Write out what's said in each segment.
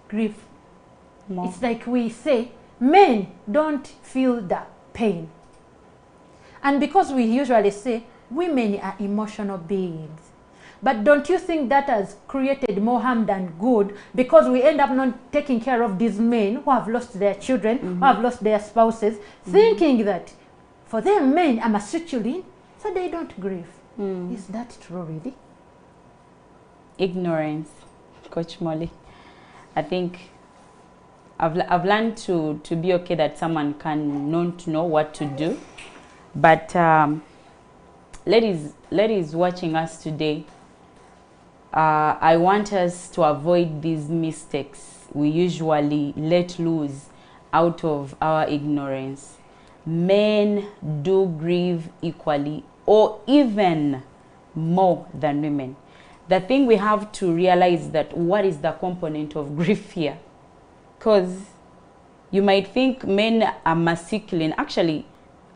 Grief. More. It's like we say, men don't feel the pain. And because we usually say, women are emotional beings. But don't you think that has created more harm than good? Because we end up not taking care of these men who have lost their children, who have lost their spouses, thinking that for them, men, I must switch you in, so they don't grieve. Is that true, really? Ignorance, Coach Molly. I think I've learned to be okay that someone can not know what to do. But ladies watching us today, I want us to avoid these mistakes we usually let loose out of our ignorance. Men do grieve equally or even more than women. The thing we have to realize that what is the component of grief here? Because you might think men are masculine. Actually,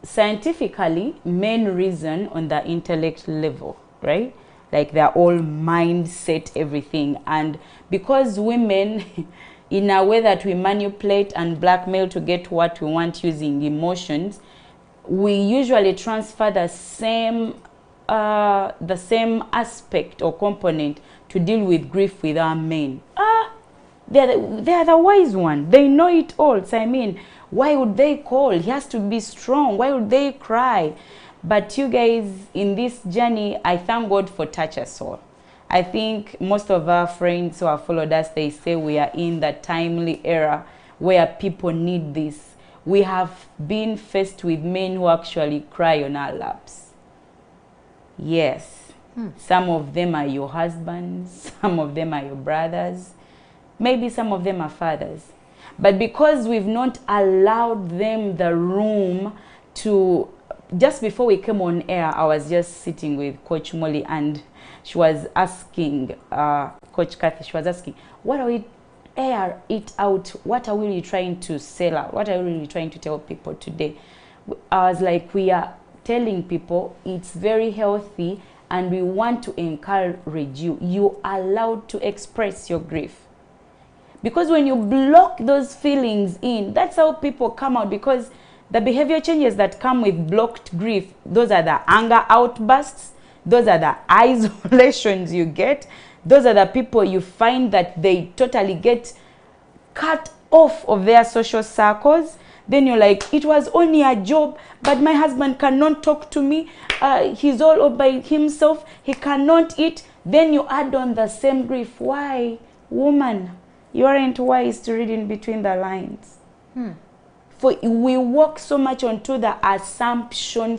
scientifically, men reason on the intellect level, right? Like they're all mindset, everything. And because women, in a way that we manipulate and blackmail to get what we want using emotions, we usually transfer the same aspect or component to deal with grief with our men. They're the wise one. They know it all. So I mean, why would they call? He has to be strong. Why would they cry? But you guys, in this journey, I thank God for Touch Us All. I think most of our friends who have followed us, they say we are in the timely era where people need this. We have been faced with men who actually cry on our laps. Yes. Some of them are your husbands. Some of them are your brothers. Maybe some of them are fathers. But because we've not allowed them the room to... Just before we came on air, I was just sitting with Coach Molly and she was asking, Coach Kathy, she was asking, what are we, air it out, what are we really trying to sell out? What are we really trying to tell people today? I was like, we are telling people it's very healthy and we want to encourage you. You are allowed to express your grief. Because when you block those feelings in, that's how people come out. Because the behavior changes that come with blocked grief, those are the anger outbursts, those are the isolations you get, those are the people you find that they totally get cut off of their social circles. Then you're like, it was only a job, but my husband cannot talk to me. He's all by himself. He cannot eat. Then you add on the same grief. Why? Woman, you aren't wise to read in between the lines. For we walk so much onto the assumption